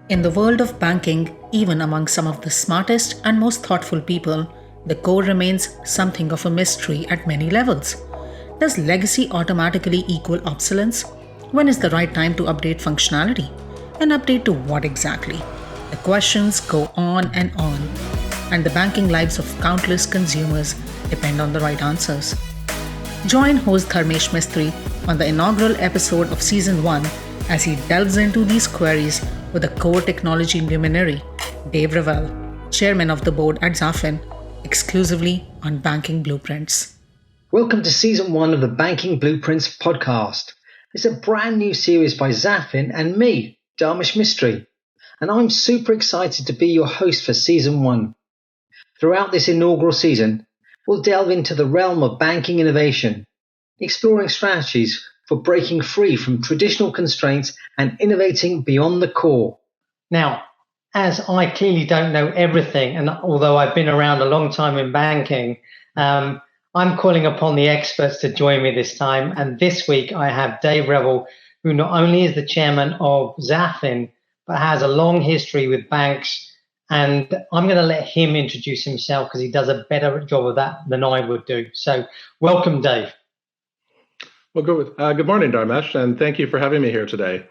In the world of banking, even among some of the smartest and most thoughtful people, the core remains something of a mystery at many levels. Does legacy automatically equal obsolescence? When is the right time to update functionality? And update to what exactly? The questions go on, and the banking lives of countless consumers depend on the right answers. Join host Dharmesh Mistry on the inaugural episode of Season 1 as he delves into these queries with a core technology luminary, Dave Revell, chairman of the board at Zafin, exclusively on Banking Blueprints. Welcome to Season 1 of the Banking Blueprints podcast. It's a brand new series by Zafin and me, Dharmesh Mistry, and I'm super excited to be your host for Season 1. Throughout this inaugural season, we'll delve into the realm of banking innovation, exploring strategies for breaking free from traditional constraints and innovating beyond the core. Now, as I clearly don't know everything, and although I've been around a long time in banking, I'm calling upon the experts to join me this time. And this week I have Dave Revell, who not only is the chairman of Zafin, but has a long history with banks. And I'm going to let him introduce himself because he does a better job of that than I would do. So welcome, Dave. Well, good morning, Dharmesh, and thank you for having me here today.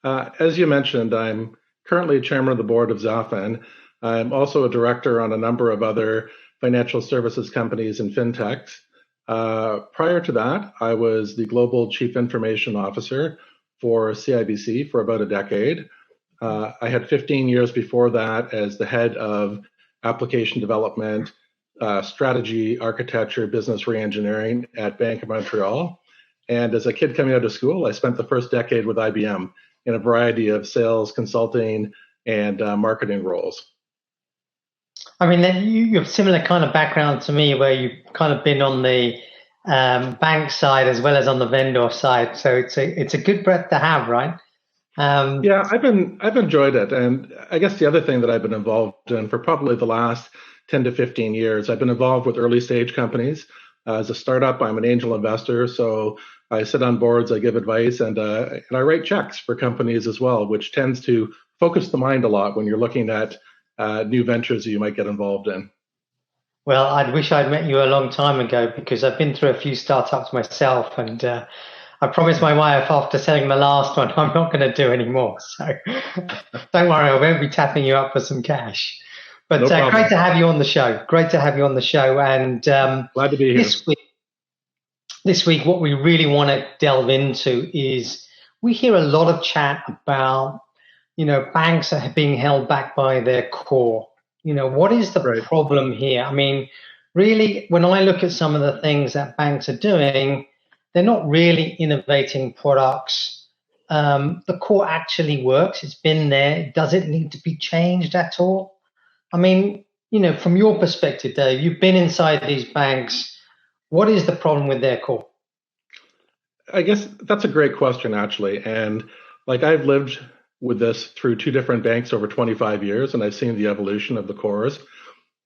As you mentioned, I'm currently chairman of the board of Zafin. I'm also a director on a number of other financial services companies and fintechs. Prior to that, I was the global chief information officer for CIBC for about a decade. I had 15 years before that as the head of application development, strategy, architecture, business reengineering at Bank of Montreal. And as a kid coming out of school, I spent the first decade with IBM in a variety of sales, consulting, and marketing roles. I mean, you have similar kind of background to me, where you've kind of been on the bank side as well as on the vendor side. So it's a good breadth to have, right? Yeah, I've enjoyed it, and I guess the other thing that I've been involved in for probably the last 10 to 15 years, I've been involved with early stage companies. As a startup, I'm an angel investor, so I sit on boards, I give advice, and I write checks for companies as well, which tends to focus the mind a lot when you're looking at new ventures that you might get involved in. Well, I wish I'd met you a long time ago because I've been through a few startups myself, and I promised my wife after selling the last one, I'm not going to do any more. So don't worry, I won't be tapping you up for some cash. But no great to have you on the show. Great to have you on the show. And glad to be here. This week, what we really want to delve into is we hear a lot of chat about, banks are being held back by their core. What is the problem here? I mean, really, when I look at some of the things that banks are doing, they're not really innovating products. The core actually works. It's been there. Does it need to be changed at all? I mean, from your perspective, Dave, you've been inside these banks. What is the problem with their core? I guess that's a great question, actually. And I've lived with this through two different banks over 25 years, and I've seen the evolution of the cores.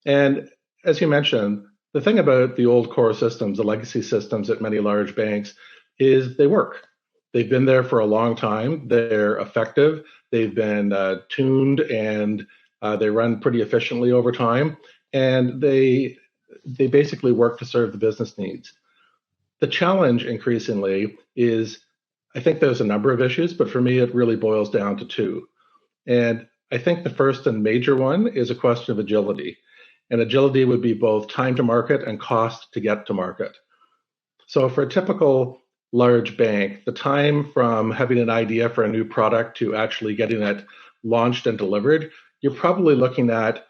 And as you mentioned, the thing about the old core systems, the legacy systems at many large banks, is they work. They've been there for a long time. They're effective. They've been tuned, and they run pretty efficiently over time. And they basically work to serve the business needs. The challenge increasingly is, I think there's a number of issues, but for me, it really boils down to two. And I think the first and major one is a question of agility. And agility would be both time to market and cost to get to market. So for a typical large bank, the time from having an idea for a new product to actually getting it launched and delivered, you're probably looking at,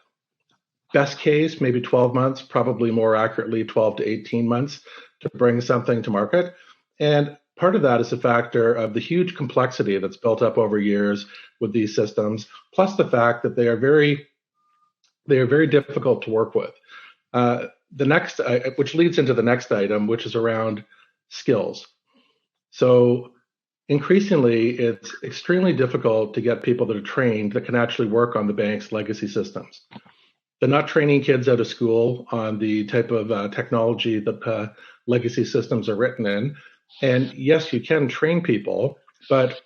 best case, maybe 12 months, probably more accurately 12 to 18 months to bring something to market. And part of that is a factor of the huge complexity that's built up over years with these systems, plus the fact that they are very difficult to work with. Which leads into the next item, which is around skills. So increasingly, it's extremely difficult to get people that are trained that can actually work on the bank's legacy systems. They're not training kids out of school on the type of technology that legacy systems are written in. And yes, you can train people, but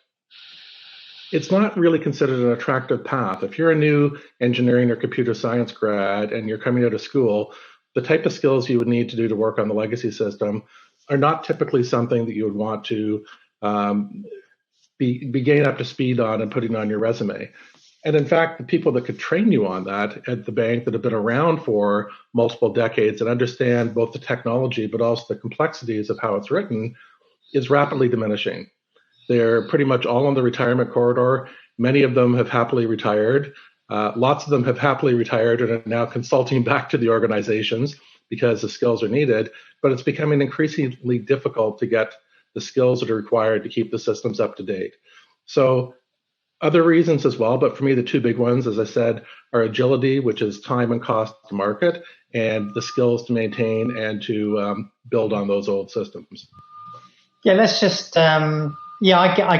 it's not really considered an attractive path. If you're a new engineering or computer science grad and you're coming out of school, the type of skills you would need to do to work on the legacy system are not typically something that you would want to be getting up to speed on and putting on your resume. And in fact, the people that could train you on that at the bank that have been around for multiple decades and understand both the technology but also the complexities of how it's written is rapidly diminishing. They're pretty much all on the retirement corridor. Many of them have happily retired. Lots of them have happily retired and are now consulting back to the organizations because the skills are needed, but it's becoming increasingly difficult to get the skills that are required to keep the systems up to date. So other reasons as well, but for me, the two big ones, as I said, are agility, which is time and cost to market, and the skills to maintain and to build on those old systems. Yeah, let's just, I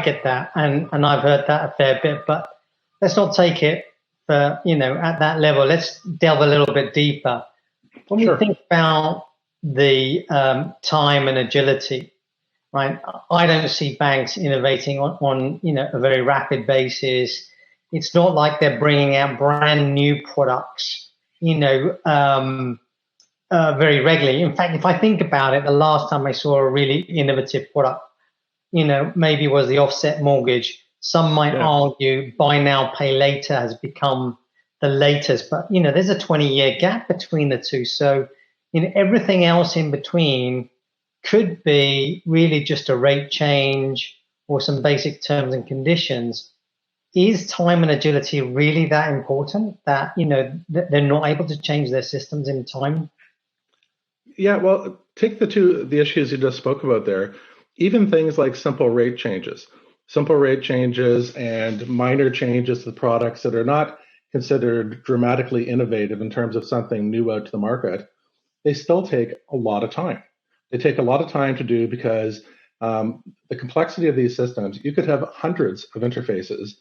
get that, and I've heard that a fair bit, but let's not take it for, at that level. Let's delve a little bit deeper. When we think about the time and agility, right? I don't see banks innovating on a very rapid basis. It's not like they're bringing out brand new products, very regularly. In fact, if I think about it, the last time I saw a really innovative product, maybe was the offset mortgage. Some might argue buy now, pay later has become the latest, but there's a 20-year gap between the two. So everything else in between could be really just a rate change or some basic terms and conditions. Is time and agility really that important that, they're not able to change their systems in time? Yeah, well, take the issues you just spoke about there. Even things like simple rate changes and minor changes to the products that are not considered dramatically innovative in terms of something new out to the market, they still take a lot of time. They take a lot of time to do because the complexity of these systems, you could have hundreds of interfaces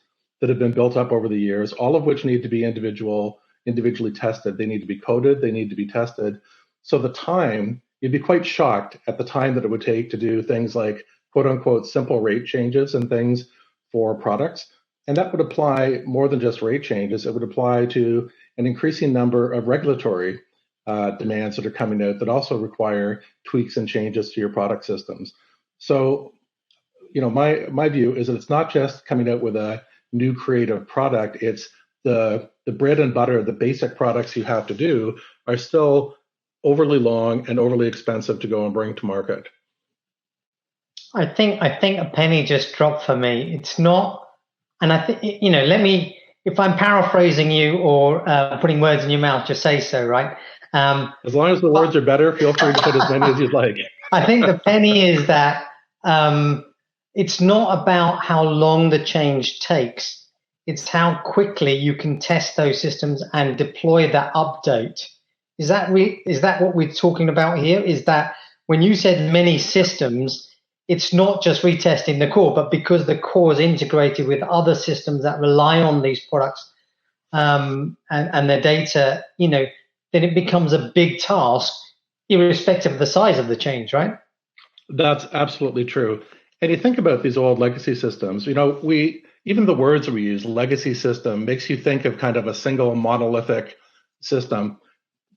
that have been built up over the years, all of which need to be individually tested. They need to be coded, they need to be tested. So the time, you'd be quite shocked at the time that it would take to do things like quote unquote simple rate changes and things for products. And that would apply more than just rate changes. It would apply to an increasing number of regulatory demands that are coming out that also require tweaks and changes to your product systems. So, my view is that it's not just coming out with a new creative product. It's the bread and butter, the basic products you have to do are still overly long and overly expensive to go and bring to market. I think a penny just dropped for me. It's not, and I think, if I'm paraphrasing you or putting words in your mouth, just say so, right? As long as the words are better, feel free to put as many as you'd like. I think the penny is that it's not about how long the change takes. It's how quickly you can test those systems and deploy that update. Is that what we're talking about here? Is that when you said many systems, it's not just retesting the core, but because the core is integrated with other systems that rely on these products and their data, then it becomes a big task, irrespective of the size of the change, right? That's absolutely true. And you think about these old legacy systems, even the words we use, legacy system, makes you think of kind of a single monolithic system.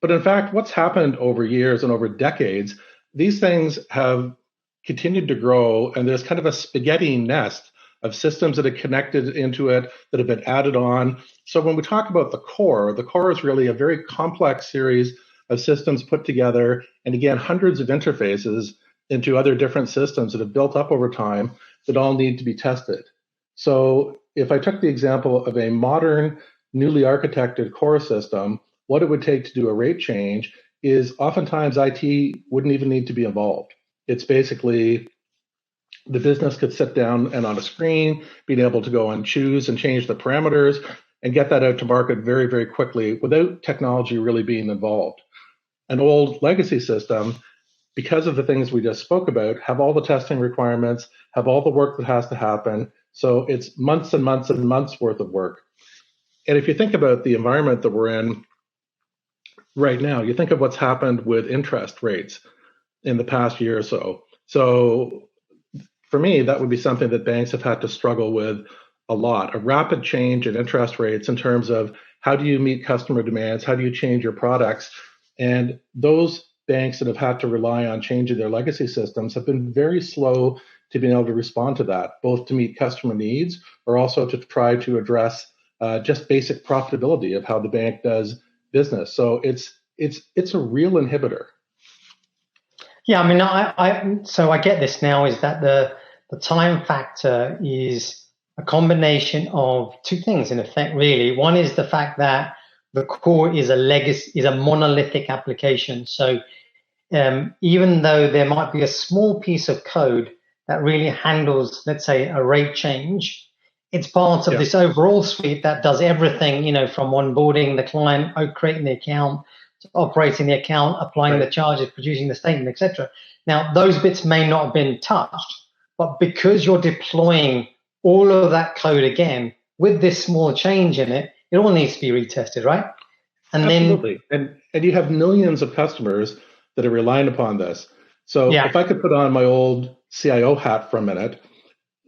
But in fact, what's happened over years and over decades, these things have continued to grow, and there's kind of a spaghetti nest of systems that are connected into it that have been added on. So when we talk about the core is really a very complex series of systems put together, and again, hundreds of interfaces into other different systems that have built up over time that all need to be tested. So if I took the example of a modern, newly architected core system, what it would take to do a rate change is oftentimes IT wouldn't even need to be involved. It's basically the business could sit down and on a screen, being able to go and choose and change the parameters and get that out to market very, very quickly without technology really being involved. An old legacy system, because of the things we just spoke about, have all the testing requirements, have all the work that has to happen. So it's months and months and months worth of work. And if you think about the environment that we're in right now, you think of what's happened with interest rates in the past year or so. So for me, that would be something that banks have had to struggle with a lot, a rapid change in interest rates in terms of how do you meet customer demands, how do you change your products. And those banks that have had to rely on changing their legacy systems have been very slow to being able to respond to that, both to meet customer needs or also to try to address just basic profitability of how the bank does business. So it's a real inhibitor. Yeah, I mean, so I get this now is that the time factor is a combination of two things in effect, really. One is the fact that the core is a monolithic application. So even though there might be a small piece of code that really handles, let's say, a rate change, it's part of this overall suite that does everything, from onboarding the client, creating the account, operating the account, applying the charges, producing the statement, etc. Now, those bits may not have been touched, but because you're deploying all of that code again with this small change in it, it all needs to be retested, right? And Absolutely. And you have millions of customers that are relying upon this. So if I could put on my old CIO hat for a minute,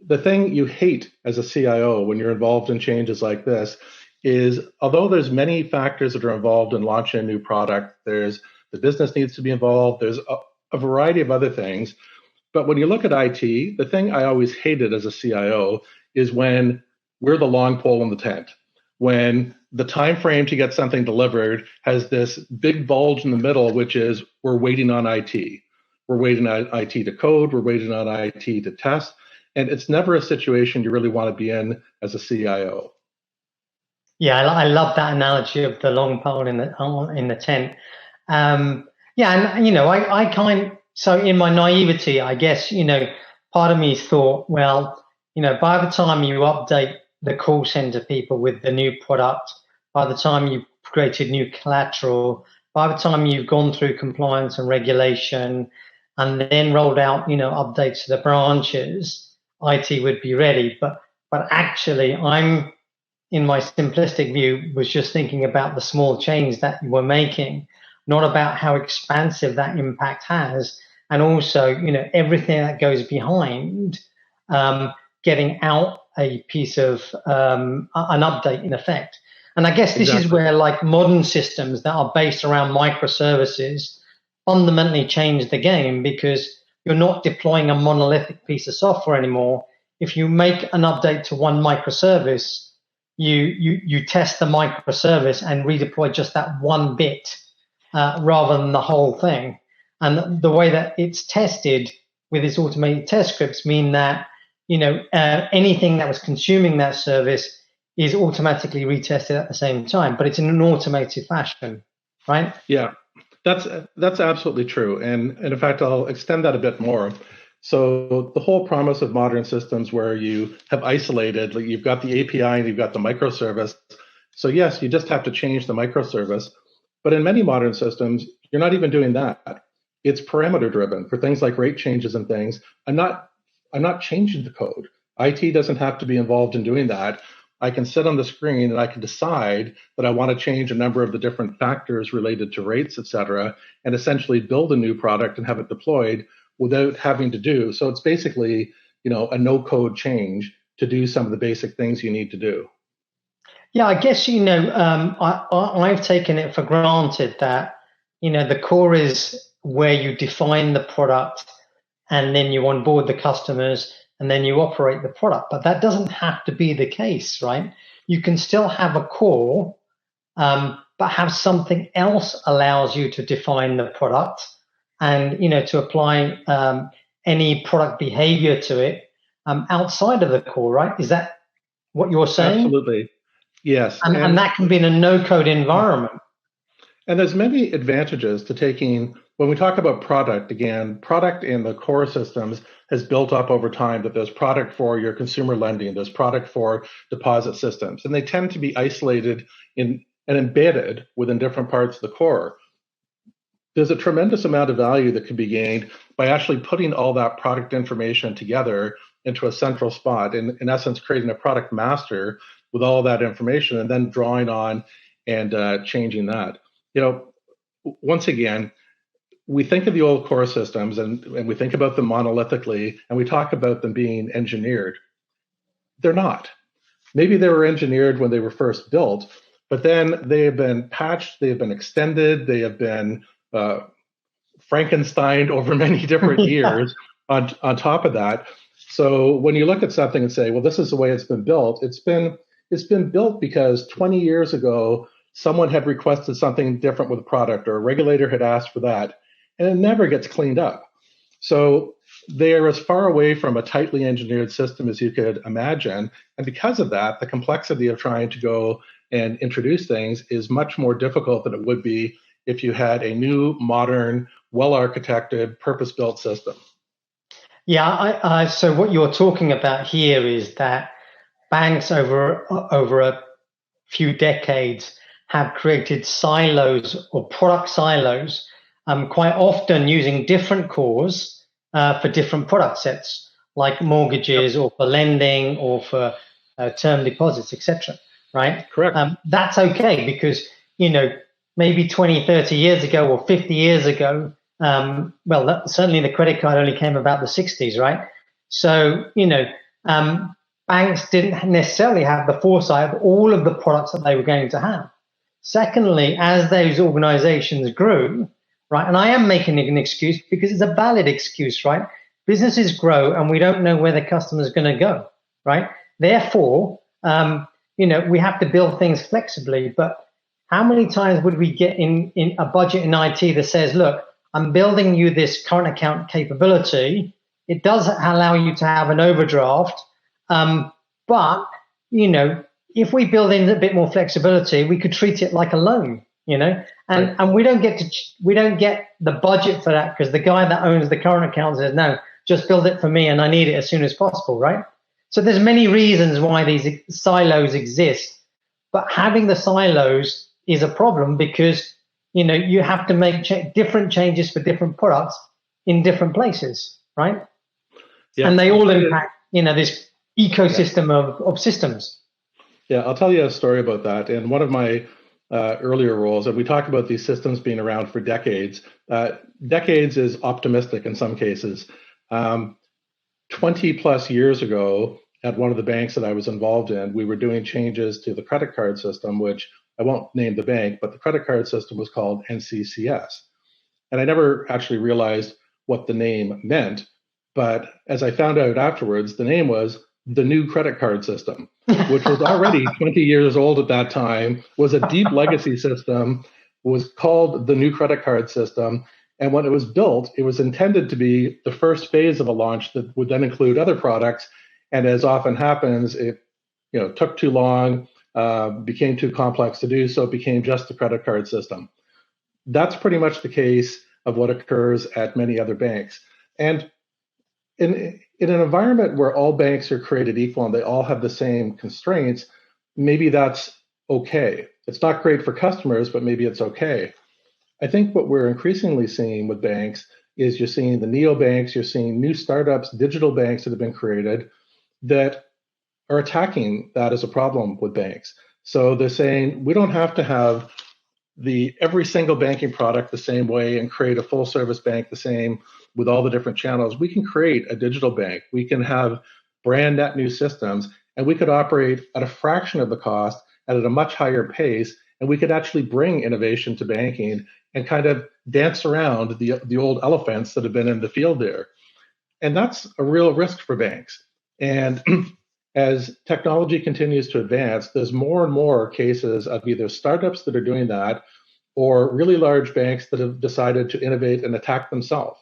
the thing you hate as a CIO when you're involved in changes like this is, although there's many factors that are involved in launching a new product, there's the business needs to be involved, there's a variety of other things. But when you look at IT, the thing I always hated as a CIO is when we're the long pole in the tent, when the time frame to get something delivered has this big bulge in the middle, which is we're waiting on IT. We're waiting on IT to code, we're waiting on IT to test, and it's never a situation you really want to be in as a CIO. Yeah, I love that analogy of the long pole in the tent. So in my naivety, I guess, part of me thought, well, by the time you update the call center people with the new product, by the time you've created new collateral, by the time you've gone through compliance and regulation and then rolled out, updates to the branches, IT would be ready. But actually, I'm, in my simplistic view, was just thinking about the small change that you were making, not about how expansive that impact has. And also, everything that goes behind getting out a piece of an update in effect. And I guess this is where like modern systems that are based around microservices fundamentally change the game, because you're not deploying a monolithic piece of software anymore. If you make an update to one microservice, you test the microservice and redeploy just that one bit rather than the whole thing. And the way that it's tested with its automated test scripts mean that anything that was consuming that service is automatically retested at the same time, but it's in an automated fashion, right? Yeah, that's absolutely true. And in fact, I'll extend that a bit more. So the whole promise of modern systems where you have isolated, like you've got the API and you've got the microservice. So yes, you just have to change the microservice. But in many modern systems, you're not even doing that. It's parameter driven for things like rate changes and things. I'm not changing the code. IT doesn't have to be involved in doing that. I can sit on the screen and I can decide that I want to change a number of the different factors related to rates, et cetera, and essentially build a new product and have it deployed without having to do. So it's basically, a no-code change to do some of the basic things you need to do. Yeah, I guess, I've taken it for granted that, the core is where you define the product and then you onboard the customers and then you operate the product. But that doesn't have to be the case, right? You can still have a core, but have something else allows you to define the product and, to apply any product behavior to it outside of the core, right? Is that what you're saying? Absolutely. Yes. And that can be in a no-code environment. And there's many advantages to taking, when we talk about product, again, product in the core systems has built up over time, that there's product for your consumer lending, there's product for deposit systems, and they tend to be isolated in and embedded within different parts of the core. There's a tremendous amount of value that can be gained by actually putting all that product information together into a central spot, in essence, creating a product master with all that information and then drawing on and changing that. Once again, we think of the old core systems and we think about them monolithically and we talk about them being engineered. They're not. maybe they were engineered when they were first built, but then they have been patched, they have been extended, they have been Frankenstein over many different years on top of that. So when you look at something and say, well, this is the way it's been built, it's been built because 20 years ago, someone had requested something different with a product, or a regulator had asked for that, and it never gets cleaned up. So they're as far away from a tightly engineered system as you could imagine. And because of that, the complexity of trying to go and introduce things is much more difficult than it would be if you had a new, modern, well-architected, purpose-built system. Yeah, so what you're talking about here is that banks over a few decades have created silos or product silos, quite often using different cores for different product sets, like mortgages or for lending or for term deposits, etc. Right? Correct. That's okay because, maybe 20, 30 years ago or 50 years ago, certainly the credit card only came about the 60s, right? So, banks didn't necessarily have the foresight of all of the products that they were going to have. Secondly, as those organizations grew, right, and I am making an excuse because it's a valid excuse, right? Businesses grow and we don't know where the customer is going to go, right? Therefore, we have to build things flexibly. But how many times would we get in a budget in IT that says, look, I'm building you this current account capability. It does allow you to have an overdraft. But, if we build in a bit more flexibility, we could treat it like a loan, and we don't get the budget for that because the guy that owns the current account says, no, just build it for me and I need it as soon as possible, right? So there's many reasons why these silos exist, but having the silos is a problem because, you have to make different changes for different products in different places, right? Yeah. And they all impact, this ecosystem of systems. Yeah, I'll tell you a story about that. In one of my earlier roles, and we talk about these systems being around for decades. Decades is optimistic in some cases. 20 plus years ago, at one of the banks that I was involved in, we were doing changes to the credit card system, which I won't name the bank, but the credit card system was called NCCS. And I never actually realized what the name meant. But as I found out afterwards, the name was the new credit card system, which was already 20 years old at that time, was a deep legacy system, was called the new credit card system. And when it was built, it was intended to be the first phase of a launch that would then include other products. And as often happens, it took too long, became too complex to do, so it became just the credit card system. That's pretty much the case of what occurs at many other banks. And in an environment where all banks are created equal and they all have the same constraints, maybe that's okay. It's not great for customers, but maybe it's okay. I think what we're increasingly seeing with banks is you're seeing the neobanks, you're seeing new startups, digital banks that have been created that are attacking that as a problem with banks. So they're saying we don't have to have every single banking product the same way and create a full service bank the same with all the different channels. We can create a digital bank. We can have brand net new systems, and we could operate at a fraction of the cost and at a much higher pace. And we could actually bring innovation to banking and kind of dance around the old elephants that have been in the field there. And that's a real risk for banks. And as technology continues to advance, there's more and more cases of either startups that are doing that or really large banks that have decided to innovate and attack themselves,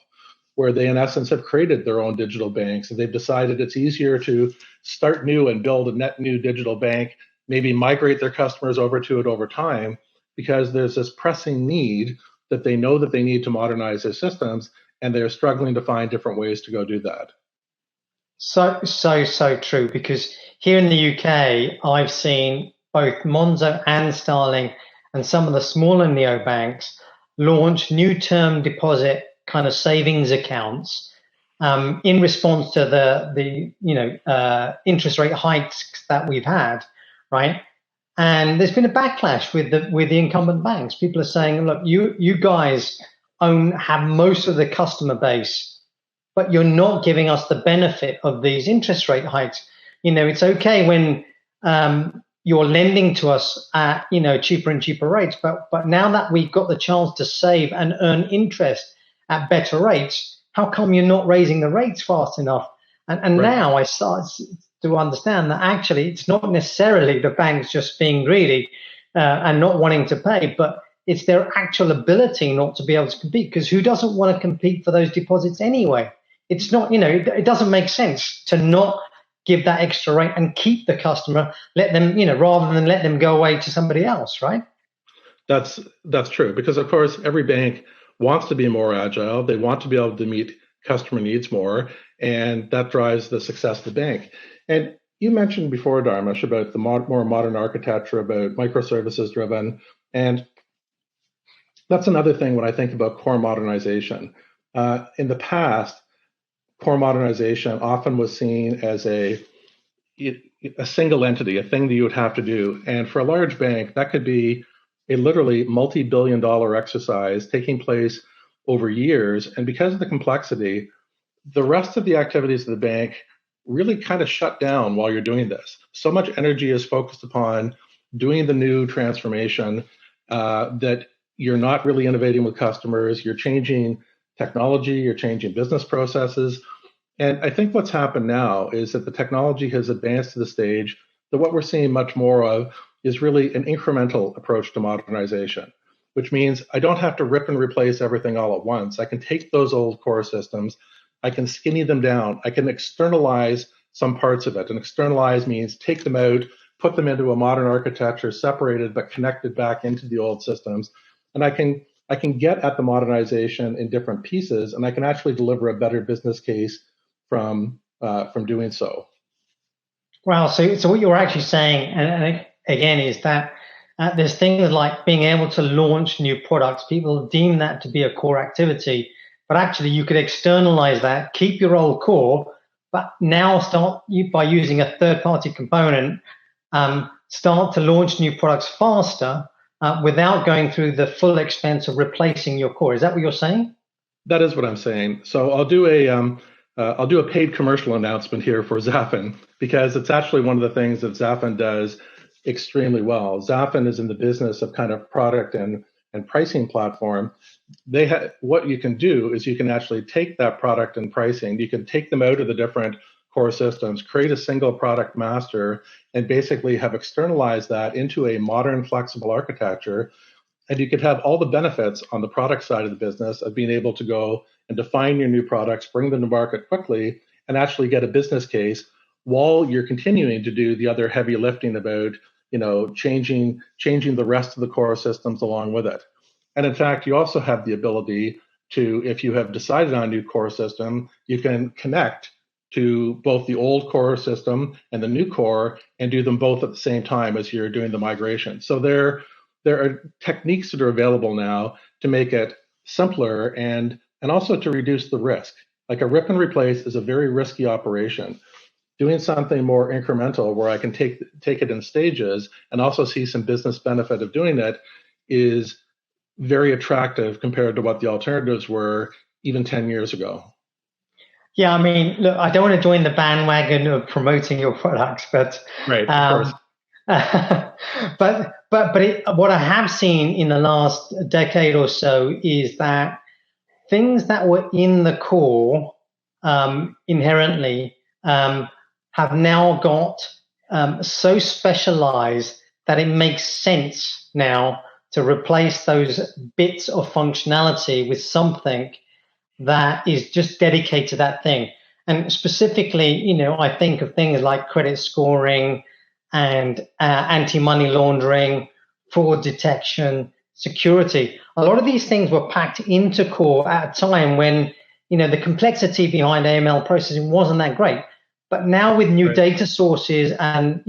where they, in essence, have created their own digital banks. And they've decided it's easier to start new and build a net new digital bank, maybe migrate their customers over to it over time, because there's this pressing need that they know that they need to modernize their systems, and they're struggling to find different ways to go do that. So true, because here in the UK, I've seen both Monzo and Starling and some of the smaller neobanks launch new term deposit kind of savings accounts in response to the interest rate hikes that we've had, right? And there's been a backlash with the incumbent banks. People are saying, look, you guys have most of the customer base, but you're not giving us the benefit of these interest rate hikes. It's okay when you're lending to us at, cheaper and cheaper rates. But now that we've got the chance to save and earn interest at better rates, how come you're not raising the rates fast enough? And Right. now I start to understand that actually it's not necessarily the banks just being greedy and not wanting to pay, but it's their actual ability not to be able to compete, because who doesn't want to compete for those deposits anyway? It's not, it doesn't make sense to not give that extra rate and keep the customer, let them, rather than let them go away to somebody else, right? That's true, because of course every bank wants to be more agile. They want to be able to meet customer needs more, and that drives the success of the bank. And you mentioned before, Dharmesh, about the more modern architecture, about microservices driven, and that's another thing when I think about core modernization. In the past, core modernization often was seen as a single entity, a thing that you would have to do. And for a large bank, that could be a literally multi-billion-dollar exercise taking place over years. And because of the complexity, the rest of the activities of the bank really kind of shut down while you're doing this. So much energy is focused upon doing the new transformation that you're not really innovating with customers. You're changing technology, you're changing business processes. And I think what's happened now is that the technology has advanced to the stage that what we're seeing much more of is really an incremental approach to modernization, which means I don't have to rip and replace everything all at once. I can take those old core systems, I can skinny them down, I can externalize some parts of it. And externalize means take them out, put them into a modern architecture, separated but connected back into the old systems. And I can get at the modernization in different pieces, and I can actually deliver a better business case from doing so. Well, so what you're actually saying, and again, is that there's things like being able to launch new products. People deem that to be a core activity, but actually you could externalize that, keep your old core, but now start by using a third-party component, start to launch new products faster without going through the full expense of replacing your core. Is that what you're saying? That is what I'm saying. So I'll do a paid commercial announcement here for Zafin, because it's actually one of the things that Zafin does extremely well. Zafin is in the business of kind of product and pricing platform. What you can do is you can actually take that product and pricing, you can take them out of the different core systems, create a single product master, and basically have externalized that into a modern, flexible architecture. And you could have all the benefits on the product side of the business of being able to go and define your new products, bring them to market quickly, and actually get a business case while you're continuing to do the other heavy lifting about, changing the rest of the core systems along with it. And in fact, you also have the ability to, if you have decided on a new core system, you can connect to both the old core system and the new core and do them both at the same time as you're doing the migration. So there are techniques that are available now to make it simpler and also to reduce the risk. Like a rip and replace is a very risky operation. Doing something more incremental where I can take it in stages and also see some business benefit of doing it is very attractive compared to what the alternatives were even 10 years ago. Yeah, I mean, look, I don't want to join the bandwagon of promoting your products, but right, of course. but what I have seen in the last decade or so is that things that were in the core inherently have now got so specialized that it makes sense now to replace those bits of functionality with something that is just dedicated to that thing. And specifically, I think of things like credit scoring and anti-money laundering, fraud detection, security. A lot of these things were packed into core at a time when, the complexity behind AML processing wasn't that great. But now with new data sources and,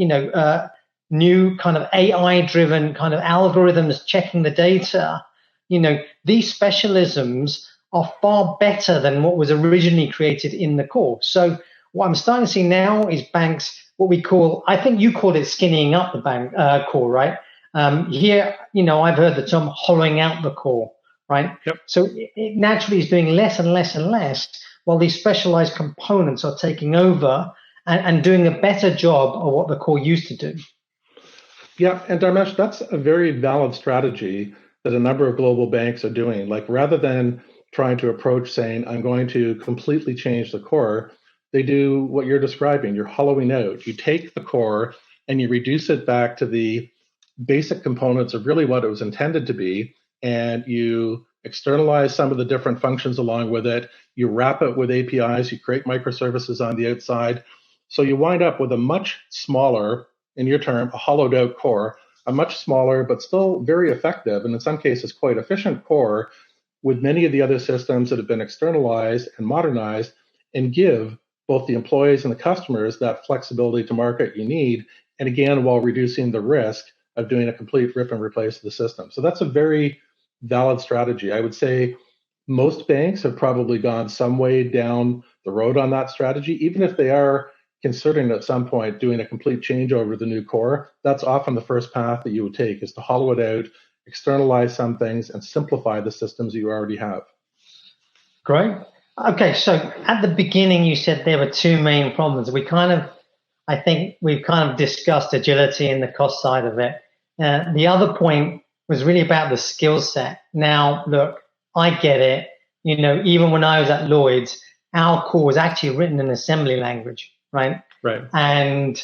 new kind of AI-driven kind of algorithms checking the data, these specialisms are far better than what was originally created in the core. So what I'm starting to see now is banks, what we call, I think you called it skinnying up the bank core, right? Here, I've heard the term hollowing out the core, right? Yep. So it naturally is doing less and less and less while these specialized components are taking over and doing a better job of what the core used to do. Yeah, and Dharmesh, that's a very valid strategy that a number of global banks are doing. Like rather than trying to approach saying, I'm going to completely change the core, they do what you're describing. You're hollowing out. You take the core and you reduce it back to the basic components of really what it was intended to be, and you externalize some of the different functions along with it. You wrap it with APIs, you create microservices on the outside. So you wind up with a much smaller, in your term, a hollowed out core, a much smaller but still very effective, and in some cases quite efficient core with many of the other systems that have been externalized and modernized, and give both the employees and the customers that flexibility to market you need, and again, while reducing the risk of doing a complete rip and replace of the system. So that's a very valid strategy. I would say most banks have probably gone some way down the road on that strategy, even if they are considering at some point doing a complete changeover of the new core. That's often the first path that you would take, is to hollow it out, externalize some things, and simplify the systems you already have. Great. Okay, so at the beginning you said there were two main problems. I think we've kind of discussed agility and the cost side of it. The other point was really about the skill set. Now, look, I get it. You know, even when I was at Lloyd's, our core was actually written in assembly language, right? Right. And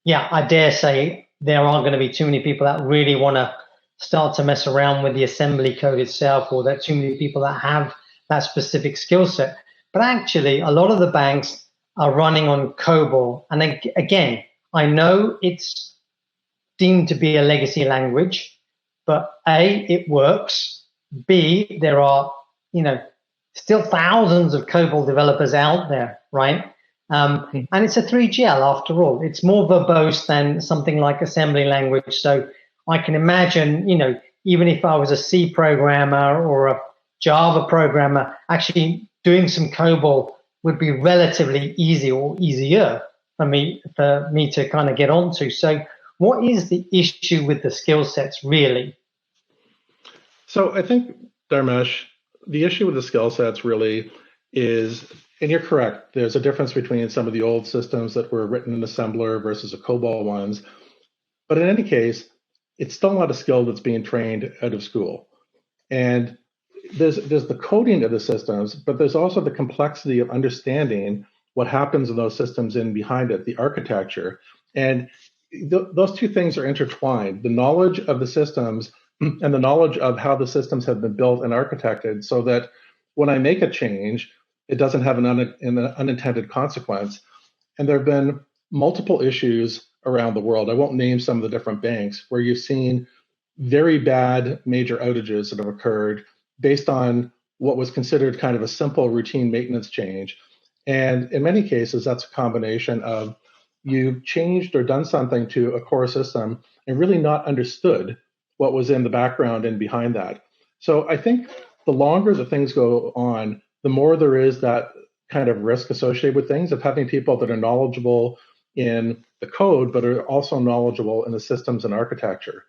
yeah, I dare say there aren't going to be too many people that really want to start to mess around with the assembly code itself, or that too many people that have that specific skill set. But actually, a lot of the banks are running on COBOL. And again, I know it's deemed to be a legacy language, but A, it works. B, there are, still thousands of COBOL developers out there, right? And it's a 3GL after all. It's more verbose than something like assembly language. So I can imagine, even if I was a C programmer or a Java programmer, actually doing some COBOL would be relatively easy or easier for me to kind of get onto. So what is the issue with the skill sets really? So I think, Dharmesh, the issue with the skill sets really is, and you're correct, there's a difference between some of the old systems that were written in assembler versus the COBOL ones. But in any case, it's still not a skill that's being trained out of school. And there's the coding of the systems, but there's also the complexity of understanding what happens in those systems in behind it, the architecture. And those two things are intertwined, the knowledge of the systems and the knowledge of how the systems have been built and architected, so that when I make a change, it doesn't have an unintended consequence. And there have been multiple issues around the world. I won't name some of the different banks where you've seen very bad major outages that have occurred based on what was considered kind of a simple routine maintenance change. And in many cases, that's a combination of you've changed or done something to a core system and really not understood what was in the background and behind that. So I think the longer that things go on, the more there is that kind of risk associated with things, of having people that are knowledgeable in the code, but are also knowledgeable in the systems and architecture.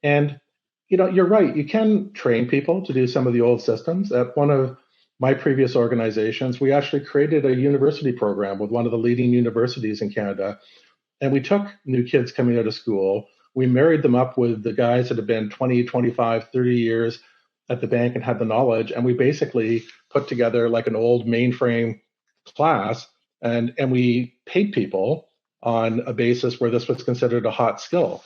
And you're right, you can train people to do some of the old systems. At one of my previous organizations, we actually created a university program with one of the leading universities in Canada. And we took new kids coming out of school, we married them up with the guys that have been 20, 25, 30 years at the bank and had the knowledge. And we basically put together like an old mainframe class, and we paid people on a basis where this was considered a hot skill.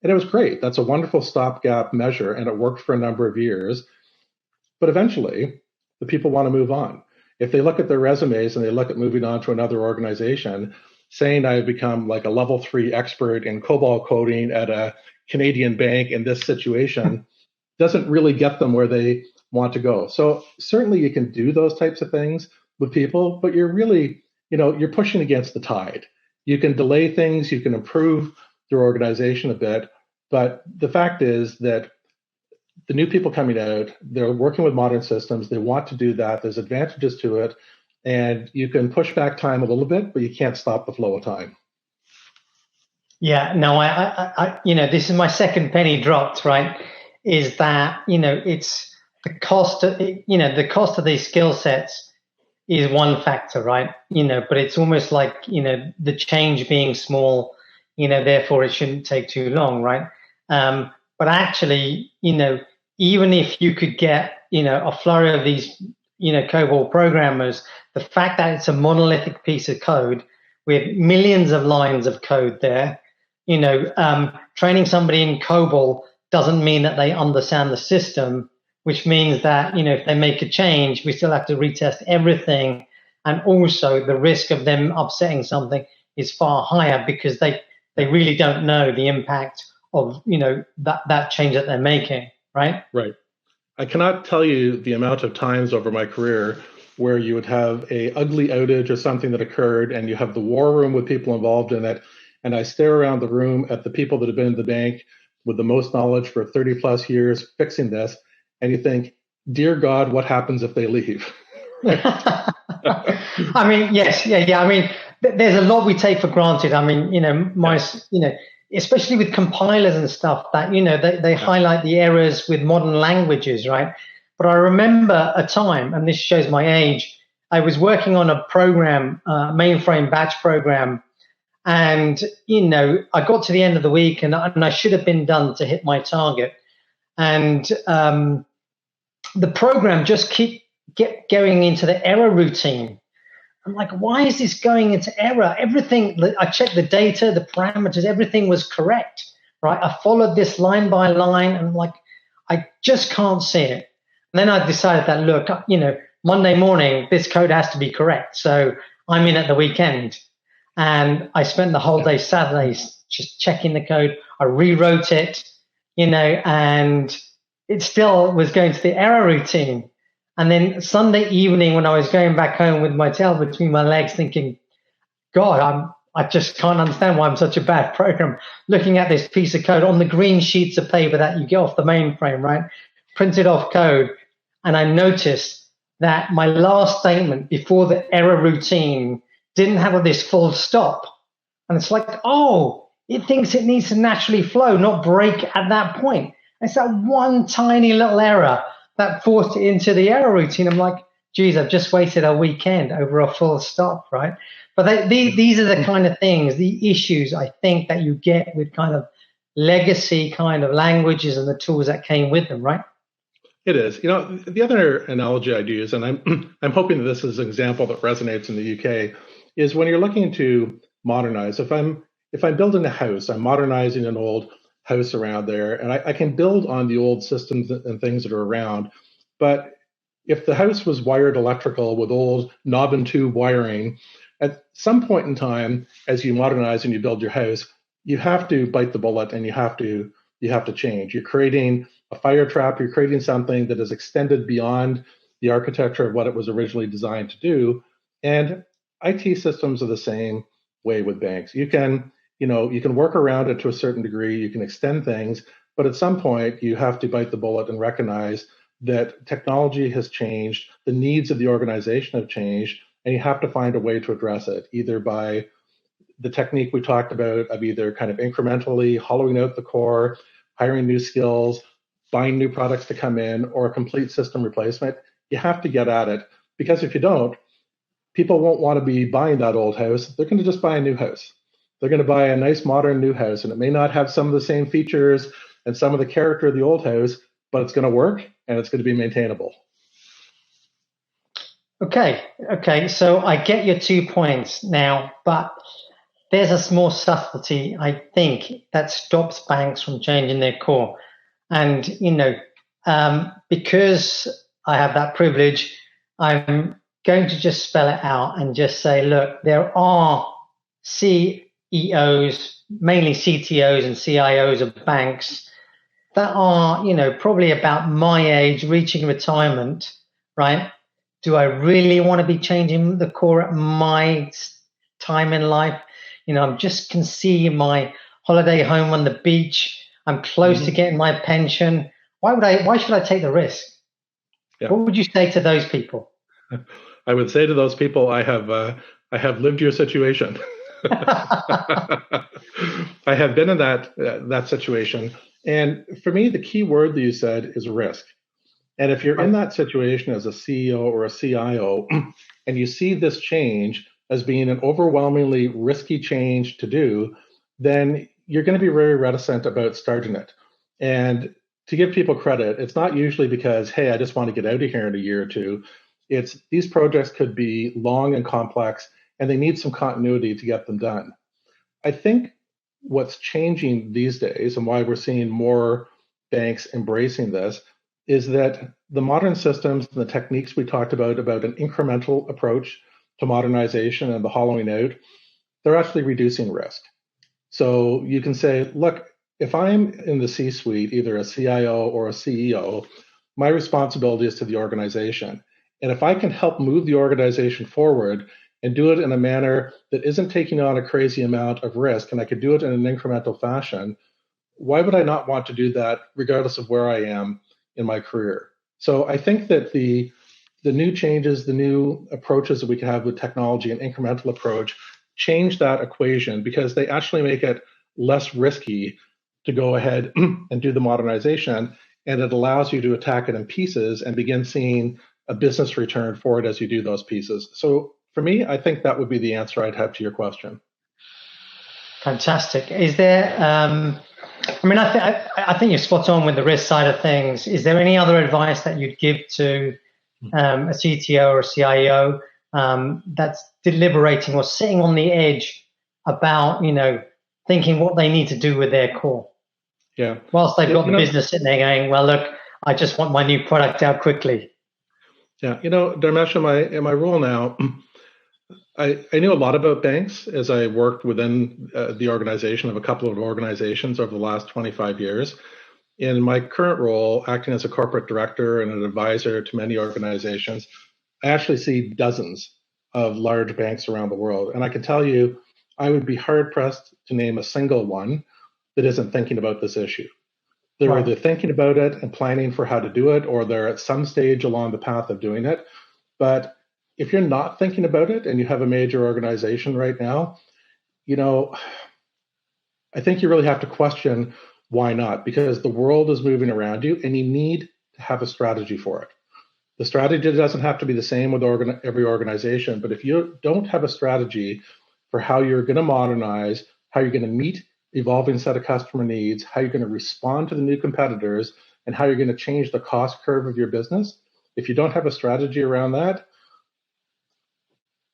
And it was great. That's a wonderful stopgap measure, and it worked for a number of years. But eventually, the people want to move on. If they look at their resumes and they look at moving on to another organization, saying I've become like a level 3 expert in COBOL coding at a Canadian bank in this situation doesn't really get them where they want to go. So certainly you can do those types of things with people, but you're really, you're pushing against the tide. You can delay things, you can improve your organization a bit, but the fact is that the new people coming out, they're working with modern systems, they want to do that, there's advantages to it, and you can push back time a little bit, but you can't stop the flow of time. Yeah, no, I this is my second penny dropped, right? Is that, it's the cost of, the cost of these skill sets is one factor, right? But it's almost like, the change being small, therefore it shouldn't take too long, right? But actually, even if you could get, a flurry of these, COBOL programmers, the fact that it's a monolithic piece of code with millions of lines of code there, training somebody in COBOL doesn't mean that they understand the system, which means that, if they make a change, we still have to retest everything. And also the risk of them upsetting something is far higher because they really don't know the impact of, that change that they're making, right? Right. I cannot tell you the amount of times over my career where you would have a ugly outage or something that occurred and you have the war room with people involved in it. And I stare around the room at the people that have been in the bank with the most knowledge for 30 plus years fixing this. And you think, dear God, what happens if they leave? I mean, yes, yeah. I mean, there's a lot we take for granted. I mean, especially with compilers and stuff that, they highlight the errors with modern languages, right? But I remember a time, and this shows my age, I was working on a program, mainframe batch program, and, I got to the end of the week and I should have been done to hit my target. And the program just kept going into the error routine. I'm like, why is this going into error? Everything, I checked the data, the parameters, everything was correct, right? I followed this line by line and I'm like, I just can't see it. And then I decided that, look, Monday morning, this code has to be correct. So I'm in at the weekend. And I spent the whole day Saturday just checking the code. I rewrote it, and it still was going to the error routine. And then Sunday evening, when I was going back home with my tail between my legs, thinking, God, I just can't understand why I'm such a bad program. Looking at this piece of code on the green sheets of paper that you get off the mainframe, right? Printed off code. And I noticed that my last statement before the error routine didn't have this full stop. And it's like, oh, it thinks it needs to naturally flow, not break at that point. It's that one tiny little error that forced it into the error routine. I'm like, geez, I've just wasted a weekend over a full stop, right? But these are the kind of things, the issues I think that you get with kind of legacy kind of languages and the tools that came with them, right? It is. The other analogy I'd use, and I'm hoping that this is an example that resonates in the UK, is when you're looking to modernize. If I'm building a house, I'm modernizing an old house around there, and I can build on the old systems and things that are around. But if the house was wired electrical with old knob and tube wiring, at some point in time, as you modernize and you build your house, you have to bite the bullet and you have to change. You're creating a fire trap. You're creating something that is extended beyond the architecture of what it was originally designed to do. And IT systems are the same way with banks. You can work around it to a certain degree. You can extend things, but at some point you have to bite the bullet and recognize that technology has changed, the needs of the organization have changed, and you have to find a way to address it, either by the technique we talked about of either kind of incrementally hollowing out the core, hiring new skills, buying new products to come in, or a complete system replacement. You have to get at it, because if you don't, people won't want to be buying that old house. They're going to just buy a new house. They're going to buy a nice modern new house, and it may not have some of the same features and some of the character of the old house, but it's going to work and it's going to be maintainable. Okay. So I get your 2 points now, but there's a small subtlety, I think, that stops banks from changing their core. And, because I have that privilege, I'm going to just spell it out and just say, look, there are CEOs, mainly CTOs and CIOs of banks that are, probably about my age, reaching retirement, right? Do I really want to be changing the core at my time in life? I'm just can see my holiday home on the beach. I'm close to getting my pension. Why should I take the risk? Yeah. What would you say to those people? I would say to those people, I have lived your situation. I have been in that situation. And for me, the key word that you said is risk. And if you're in that situation as a CEO or a CIO, and you see this change as being an overwhelmingly risky change to do, then you're going to be very reticent about starting it. And to give people credit, it's not usually because, hey, I just want to get out of here in a year or two. It's these projects could be long and complex, and they need some continuity to get them done. I think what's changing these days and why we're seeing more banks embracing this is that the modern systems and the techniques we talked about an incremental approach to modernization and the hollowing out, they're actually reducing risk. So you can say, look, if I'm in the C-suite, either a CIO or a CEO, my responsibility is to the organization. And if I can help move the organization forward and do it in a manner that isn't taking on a crazy amount of risk, and I could do it in an incremental fashion, why would I not want to do that regardless of where I am in my career? So I think that the new changes, the new approaches that we can have with technology, an incremental approach, change that equation because they actually make it less risky to go ahead and do the modernization, and it allows you to attack it in pieces and begin seeing a business return for it as you do those pieces. So for me, I think that would be the answer I'd have to your question. Fantastic. Is there, I think you're spot on with the risk side of things. Is there any other advice that you'd give to a CTO or a CIO that's deliberating or sitting on the edge about, thinking what they need to do with their core? Yeah. Whilst they've got the business sitting there going, well, look, I just want my new product out quickly. Yeah. Dharmesh, in my role now, I knew a lot about banks as I worked within the organization of a couple of organizations over the last 25 years. In my current role, acting as a corporate director and an advisor to many organizations, I actually see dozens of large banks around the world. And I can tell you, I would be hard-pressed to name a single one that isn't thinking about this issue. They're either thinking about it and planning for how to do it, or they're at some stage along the path of doing it. But if you're not thinking about it and you have a major organization right now, I think you really have to question why not, because the world is moving around you and you need to have a strategy for it. The strategy doesn't have to be the same with every organization, but if you don't have a strategy for how you're going to modernize, how you're going to meet the evolving set of customer needs, how you're going to respond to the new competitors, and how you're going to change the cost curve of your business, if you don't have a strategy around that,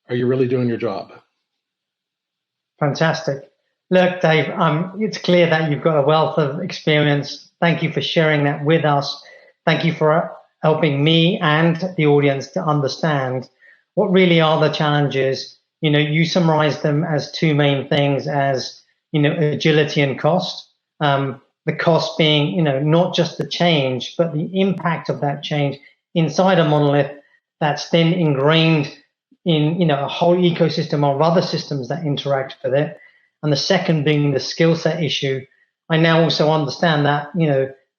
are you really doing your job? Fantastic. Look, Dave, it's clear that you've got a wealth of experience. Thank you for sharing that with us. Thank you for helping me and the audience to understand what really are the challenges. You summarized them as two main things as, agility and cost. The cost being, not just the change, but the impact of that change inside a monolith that's then ingrained in, a whole ecosystem of other systems that interact with it. And the second being the skill set issue. I now also understand that,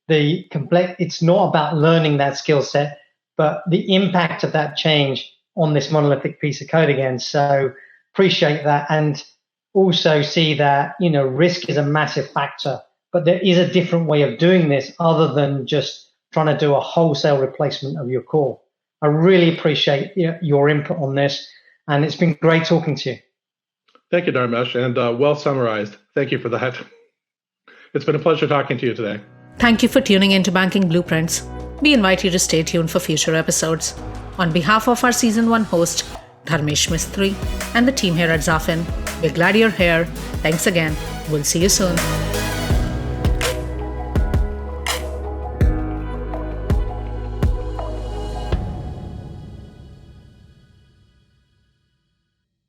it's not about learning that skill set, but the impact of that change on this monolithic piece of code again. So appreciate that. And also see that, risk is a massive factor, but there is a different way of doing this other than just trying to do a wholesale replacement of your core. I really appreciate your input on this, and it's been great talking to you. Thank you, Dharmesh, and well summarized. Thank you for that. It's been a pleasure talking to you today. Thank you for tuning into Banking Blueprints. We invite you to stay tuned for future episodes. On behalf of our Season 1 host, Dharmesh Mistry, and the team here at Zafin, we're glad you're here. Thanks again. We'll see you soon.